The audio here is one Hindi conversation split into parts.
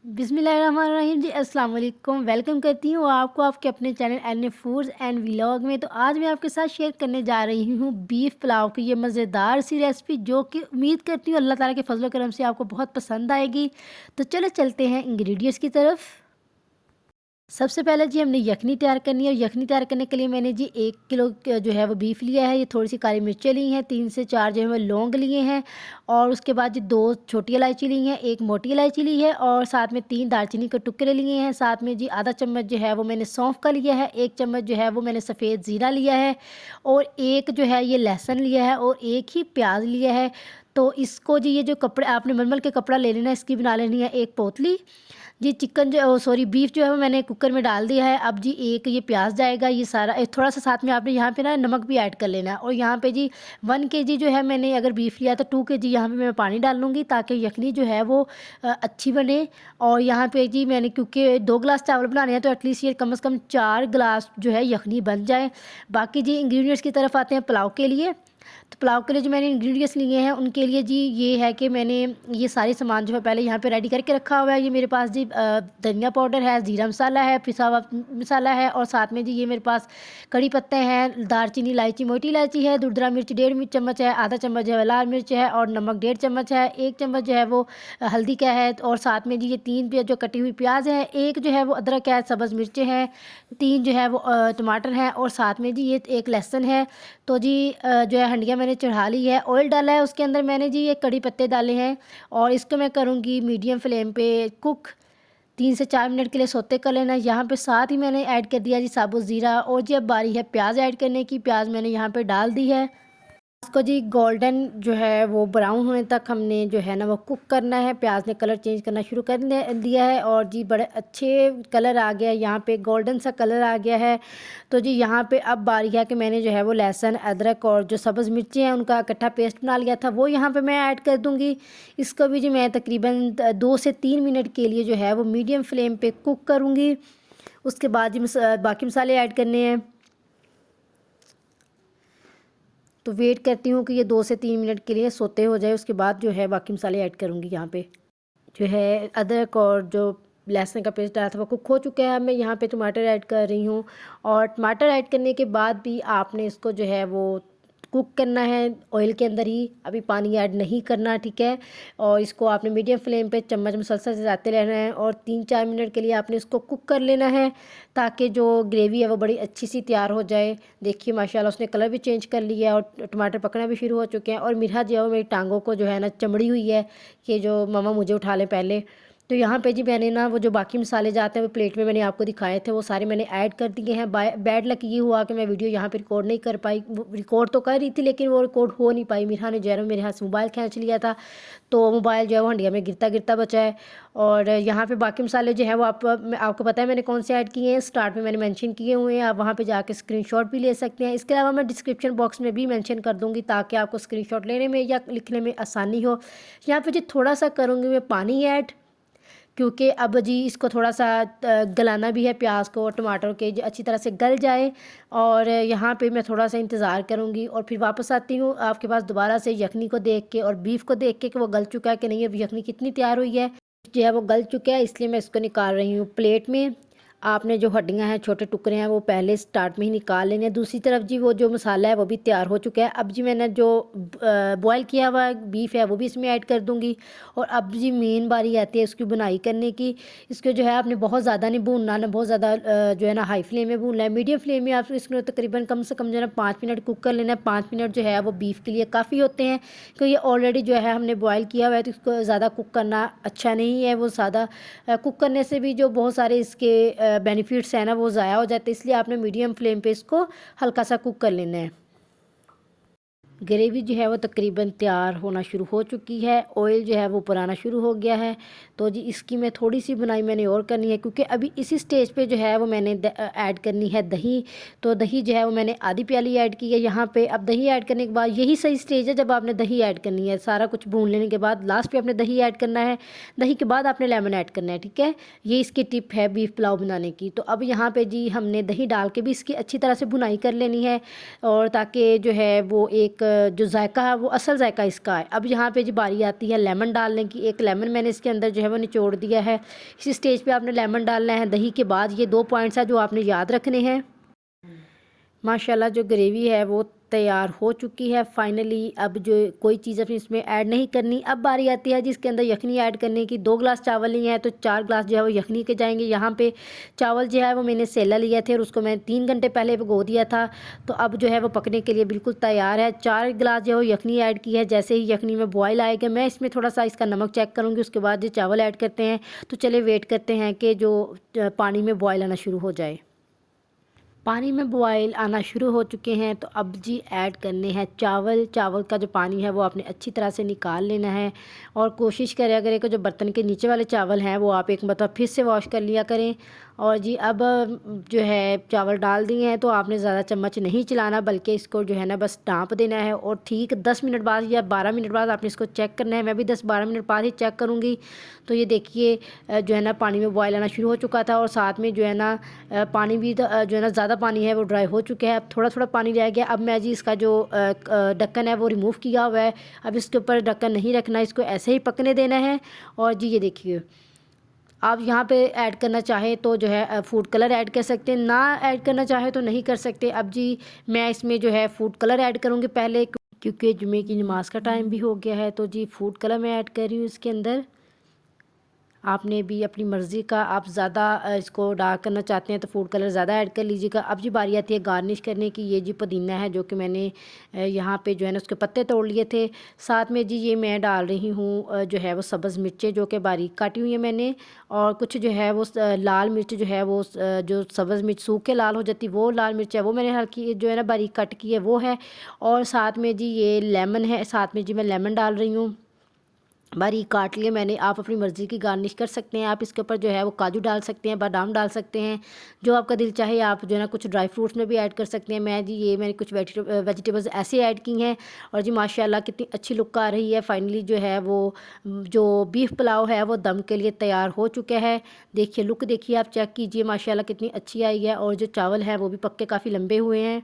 बिस्मिल्लाहिर्रहमानिर्रहीम जी, अस्सलाम वालेकुम। वेलकम करती हूँ आपको आपके अपने channel N foods and vlog में। तो आज मैं आपके साथ शेयर करने जा रही हूँ बीफ पुलाव की ये मज़ेदार सी रेसिपी, जो कि उम्मीद करती हूँ अल्लाह ताला के फजल करम से आपको बहुत पसंद आएगी। तो चलो चलते हैं इंग्रेडिएंट्स की तरफ। सबसे पहले जी हमने यखनी तैयार करनी है, और यखनी तैयार करने के लिए मैंने जी 1 किलो जो है वो बीफ लिया है। ये थोड़ी सी काली मिर्चें ली हैं, 3 से 4 जो है वो लौंग लिए हैं, और उसके बाद जी 2 छोटी इलायची ली हैं, 1 मोटी इलायची ली है, और साथ में 3 दालचीनी के टुकड़े लिए हैं। साथ में जी आधा चम्मच जो है वो मैंने सौंफ का लिया है, 1 चम्मच जो है वो मैंने सफ़ेद ज़ीरा लिया है, और 1 जो है ये लहसुन लिया है, और 1 ही प्याज लिया है। तो इसको जी ये जो कपड़े आपने मलमल के कपड़ा ले लेना है, इसकी बना लेनी है एक पोतली। जी चिकन जो सॉरी बीफ जो है वो मैंने कुकर में डाल दिया है। अब जी एक ये प्याज जाएगा, ये सारा थोड़ा-सा साथ में आपने यहाँ पे ना नमक भी ऐड कर लेना है। और यहाँ पे जी 1 केजी जो है मैंने अगर बीफ लिया तो 2 केजी यहाँ पे मैं पानी डाल लूँगी, ताकि यखनी जो है वो अच्छी बने। और यहाँ पे जी मैंने क्योंकि 2 गिलास चावल बनाने हैं, तो एटलीस्ट ये कम से कम 4 गिलास जो है यखनी बन जाए। बाकी जी इंग्रीडिएंट्स की तरफ आते हैं पुलाव के लिए। तो पुलाव के लिए जो मैंने इंग्रेडिएंट्स लिए हैं उनके लिए जी ये है कि मैंने ये सारे सामान जो है पहले यहाँ पे रेडी करके रखा हुआ है। ये मेरे पास जी धनिया पाउडर है, ज़ीरा मसाला है, पिसा हुआ मसाला है, और साथ में जी ये मेरे पास कड़ी पत्ते हैं, दालचीनी, इलायची, मोटी इलायची है, दुर्दरा मिर्च 1.5 चम्मच है, आधा चम्मच जो है लाल मिर्च है, और नमक 1.5 चम्मच है, 1 चम्मच जो है वो हल्दी का है, और साथ में जी ये 3 जो कटी हुई प्याज है, 1 जो है वो अदरक है, सब्ज़ मिर्चें हैं, 3 जो है वो टमाटर हैं, और साथ में जी ये 1 लहसुन है। तो जी जो है हंडिया मैंने चढ़ा ली है, ऑयल डाला है, उसके अंदर मैंने जी ये कड़ी पत्ते डाले हैं, और इसको मैं करूँगी मीडियम फ्लेम पे कुक। 3 से 4 मिनट के लिए सोते कर लेना। यहाँ पे साथ ही मैंने ऐड कर दिया जी साबुत ज़ीरा, और जी अब बारी है प्याज ऐड करने की। प्याज मैंने यहाँ पे डाल दी है। इसको जी गोल्डन जो है वो ब्राउन होने तक हमने जो है ना वो कुक करना है। प्याज ने कलर चेंज करना शुरू कर दिया है, और जी बड़े अच्छे कलर आ गया है, यहाँ पे गोल्डन सा कलर आ गया है। तो जी यहाँ पे अब बारी है कि मैंने जो है वो लहसुन, अदरक और जो सब्ज़ मिर्ची हैं उनका इकट्ठा पेस्ट बना लिया था, वो यहाँ पे मैं ऐड कर दूँगी। इसको भी जी मैं तकरीबन 2 से 3 मिनट के लिए जो है वो मीडियम फ्लेम पे कुक करूँगी। उसके बाद जी बाकी मसाले ऐड करने हैं। तो वेट करती हूँ कि ये 2 से 3 मिनट के लिए सोते हो जाए, उसके बाद जो है बाकी मसाले ऐड करूँगी। यहाँ पे जो है अदरक और जो लहसुन का पेस्ट डाला था वो कुक हो चुका है। अब मैं यहाँ पे टमाटर ऐड कर रही हूँ, और टमाटर ऐड करने के बाद भी आपने इसको जो है वो कुक करना है ऑयल के अंदर ही, अभी पानी ऐड नहीं करना, ठीक है। और इसको आपने मीडियम फ्लेम पे चम्मच मुसलसल से जाते रहना है, और 3-4 मिनट के लिए आपने इसको कुक कर लेना है, ताकि जो ग्रेवी है वो बड़ी अच्छी सी तैयार हो जाए। देखिए माशाल्लाह उसने कलर भी चेंज कर लिया है, और टमाटर पकना भी शुरू हो चुके हैं, और मिर्हा जो है वो मेरी टांगों को जो है ना चमड़ी हुई है कि जो मम्मा मुझे उठा लें पहले। तो यहाँ पे जी मैंने ना वो जो बाकी मसाले जाते हैं वो प्लेट में मैंने आपको दिखाए थे, वो सारे मैंने ऐड कर दिए हैं। बैड लक ये हुआ कि मैं वीडियो यहाँ पे रिकॉर्ड नहीं कर पाई। वो रिकॉर्ड तो कर रही थी, लेकिन वो रिकॉर्ड हो नहीं पाई। मिरहा ने जो है ना मेरे हाथ से मोबाइल खींच लिया था, तो मोबाइल जो है वो हंडिया में गिरता गिरता बचा है। और यहाँ पे बाकी मसाले जो है वो आपको पता है मैंने कौन से ऐड किए हैं, स्टार्ट में मैंने मेंशन किए हुए हैं। आप वहाँ पे जाके स्क्रीनशॉट भी ले सकते हैं। इसके अलावा मैं डिस्क्रिप्शन बॉक्स में भी मेंशन कर दूँगी, ताकि आपको स्क्रीनशॉट लेने में या लिखने में आसानी हो। यहाँ पे जी थोड़ा सा करूँगी मैं पानी ऐड, क्योंकि अब जी इसको थोड़ा सा गलाना भी है, प्याज को और टमाटर के जो अच्छी तरह से गल जाए। और यहाँ पे मैं थोड़ा सा इंतज़ार करूँगी, और फिर वापस आती हूँ आपके पास दोबारा से यखनी को देख के और बीफ को देख के कि वो गल चुका है कि नहीं। अब यखनी कितनी तैयार हुई है, जो है वो गल चुका है, इसलिए मैं इसको निकाल रही हूँ प्लेट में। आपने जो हड्डियाँ हैं, छोटे टुकड़े हैं, वो पहले स्टार्ट में ही निकाल लेने हैं। दूसरी तरफ जी वो जो मसाला है वो भी तैयार हो चुका है। अब जी मैंने जो बॉयल किया हुआ बीफ है वो भी इसमें ऐड कर दूँगी। और अब जी मेन बारी आती है इसकी बुनाई करने की। इसको जो है आपने बहुत ज़्यादा नहीं भूनना, ना बहुत ज़्यादा जो है ना हाई फ्लेम में भूनना है। मीडियम फ्लेम में आप इसको तकरीबन कम से कम जो है ना 5 मिनट कुक कर लेना है। 5 मिनट जो है वो बीफ के लिए काफ़ी होते हैं, क्योंकि ये ऑलरेडी जो है हमने बॉयल किया हुआ है, तो इसको ज़्यादा कुक करना अच्छा नहीं है। वो ज़्यादा कुक करने से भी जो बहुत सारे इसके बेनिफिट्स हैं ना वो ज़ाया हो जाते हैं, इसलिए आपने मीडियम फ्लेम पे इसको हल्का सा कुक कर लेना है। ग्रेवी जो है वो तकरीबन तैयार होना शुरू हो चुकी है, ऑयल जो है वो ऊपर आना शुरू हो गया है। तो जी इसकी मैं थोड़ी सी बुनाई मैंने और करनी है, क्योंकि अभी इसी स्टेज पे जो है वो मैंने ऐड करनी है दही। तो दही जो है वो मैंने आधी प्याली ऐड की है यहाँ पे। अब दही ऐड करने के बाद यही सही स्टेज है जब आपने दही ऐड करनी है। सारा कुछ भून लेने के बाद लास्ट पे आपने दही ऐड करना है। दही के बाद आपने लेमन ऐड करना है, ठीक है। ये इसकी टिप है बीफ पुलाव बनाने की। तो अब यहाँ पे जी हमने दही डाल के भी इसकी अच्छी तरह से बुनाई कर लेनी है, और ताकि जो है वो एक जो जायका है वो असल जायका इसका है। अब यहाँ पे जो बारी आती है लेमन डालने की। एक लेमन मैंने इसके अंदर जो है वो निचोड़ दिया है। इसी स्टेज पे आपने लेमन डालना है दही के बाद। ये 2 पॉइंट्स हैं जो आपने याद रखने हैं। माशाल्लाह जो ग्रेवी है वो तैयार हो चुकी है फाइनली। अब जो कोई चीज़ अपनी इसमें ऐड नहीं करनी। अब बारी आती है जिसके अंदर यखनी ऐड करने की। 2 गिलास चावल लिए हैं तो 4 गिलास जो है वो यखनी के जाएंगे। यहाँ पे चावल जो है वो मैंने सेला लिया थे और उसको मैंने 3 घंटे पहले भिगो दिया था। तो अब जो है वो पकने के लिए बिल्कुल तैयार है। 4 गिलास जो है वो यखनी ऐड की है। जैसे ही यखनी में बॉयल आएगा मैं इसमें थोड़ा सा इसका नमक चेक करूँगी, उसके बाद जो चावल ऐड करते हैं। तो चले वेट करते हैं कि जो पानी में बॉयल आना शुरू हो जाए। पानी में बॉयल आना शुरू हो चुके हैं तो अब जी ऐड करने हैं चावल। चावल का जो पानी है वो आपने अच्छी तरह से निकाल लेना है और कोशिश करें अगर एक जो बर्तन के नीचे वाले चावल हैं वो आप एक मतलब फिर से वॉश कर लिया करें। और जी अब जो है चावल डाल दिए हैं तो आपने ज़्यादा चम्मच नहीं चलाना, बल्कि इसको जो है ना बस टाँप देना है और ठीक 10 मिनट बाद या 12 मिनट बाद आपने इसको चेक करना है। मैं भी 10-12 मिनट बाद ही चेक करूँगी। तो ये देखिए जो है ना पानी में बॉयल आना शुरू हो चुका था और साथ में जो है ना पानी भी जो है ना ज़्यादा पानी है वो ड्राई हो चुका है। अब थोड़ा थोड़ा पानी रह गया। अब मैं जी इसका जो ढक्कन है वो रिमूव किया हुआ है। अब इसके ऊपर ढक्कन नहीं रखना, इसको ऐसे ही पकने देना है। और जी ये देखिए आप यहाँ पे ऐड करना चाहें तो जो है फूड कलर ऐड कर सकते हैं, ना ऐड करना चाहें तो नहीं कर सकते। अब जी मैं इसमें जो है फूड कलर ऐड करूँगी पहले, क्योंकि जुमे की नमाज़ का टाइम भी हो गया है। तो जी फूड कलर मैं ऐड कर रही हूँ इसके अंदर। आपने भी अपनी मर्ज़ी का, आप ज़्यादा इसको डार्क करना चाहते हैं तो फूड कलर ज़्यादा ऐड कर लीजिएगा। अब जी बारी आती है गार्निश करने की। ये जी पुदीना है जो कि मैंने यहाँ पे जो है ना उसके पत्ते तोड़ लिए थे। साथ में जी ये मैं डाल रही हूँ जो है वो सब्ज़ मिर्चें जो कि बारीक काटी हुई है मैंने। और कुछ जो है वो लाल मिर्च जो है वो जो सब्ज़ मिर्च सूखे लाल हो जाती वो लाल मिर्च है वो मैंने हल्की जो है ना बारीक कट की है वो है। और साथ में जी ये लेमन है, साथ में जी मैं लेमन डाल रही हूँ, बारीक काट लिए मैंने। आप अपनी मर्ज़ी की गार्निश कर सकते हैं। आप इसके ऊपर जो है वो काजू डाल सकते हैं, बादाम डाल सकते हैं, जो आपका दिल चाहे। आप जो है ना कुछ ड्राई फ्रूट्स में भी ऐड कर सकते हैं। मैं जी ये मैंने कुछ वेजिटेबल्स ऐसे ऐड की हैं और जी माशाल्लाह कितनी अच्छी लुक आ रही है। फाइनली जो है वो जो बीफ पुलाव है वो दम के लिए तैयार हो चुका है। देखिए लुक देखिए, आप चेक कीजिए माशाल्लाह कितनी अच्छी आई है। और जो चावल है वो भी पक्के काफ़ी लंबे हुए हैं,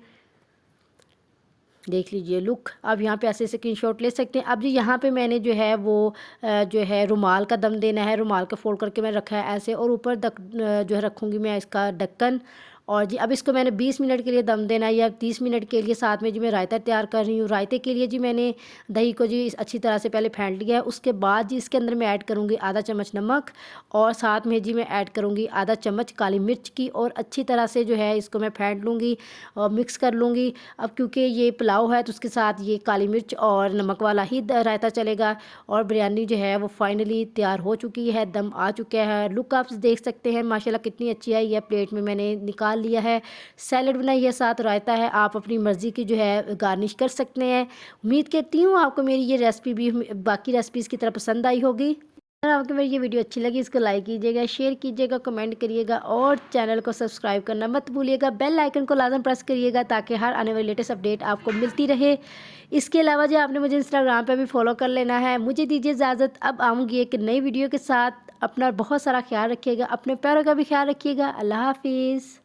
देख लीजिए लुक। अब यहाँ पे ऐसे स्क्रीनशॉट ले सकते हैं। अब जी यहाँ पे मैंने जो है वो जो है रुमाल का दम देना है। रुमाल का फोल्ड करके मैं रखा है ऐसे और ऊपर जो है रखूँगी मैं इसका ढक्कन। और जी अब इसको मैंने 20 मिनट के लिए दम देना है या 30 मिनट के लिए। साथ में जी मैं रायता तैयार कर रही हूँ। रायते के लिए जी मैंने दही को जी अच्छी तरह से पहले फेंट लिया है। उसके बाद जी इसके अंदर मैं ऐड करूँगी आधा चम्मच नमक और साथ में जी मैं ऐड करूँगी आधा चम्मच काली मिर्च की। और अच्छी तरह से जो है इसको मैं फेंट लूँगी और मिक्स कर लूँगी। अब क्योंकि ये पुलाव है तो उसके साथ ये काली मिर्च और नमक वाला ही रायता चलेगा। और बिरयानी जो है वो फाइनली तैयार हो चुकी है, दम आ चुका है। लुक आप देख सकते हैं माशाल्लाह कितनी अच्छी आई है। प्लेट में मैंने निकाल लिया है। सैलड बनाई है, साथ रायता है। आप अपनी मर्ज़ी की जो है गार्निश कर सकते हैं। उम्मीद करती हूँ आपको मेरी ये रेसिपी भी बाकी रेसिपीज़ की तरह पसंद आई होगी। अगर आपको मेरी ये वीडियो अच्छी लगी इसको लाइक कीजिएगा, शेयर कीजिएगा, कमेंट करिएगा और चैनल को सब्सक्राइब करना मत भूलिएगा। बेल आइकन को लाजम प्रेस करिएगा ताकि हर आने वाली लेटेस्ट अपडेट आपको मिलती रहे। इसके अलावा जो आपने मुझे इंस्टाग्राम पे भी फॉलो कर लेना है। मुझे दीजिए इजाज़त, अब आऊँगी एक नई वीडियो के साथ। अपना बहुत सारा ख्याल रखिएगा, अपने पैरों का भी ख्याल रखिएगा। अल्लाह हाफिज़।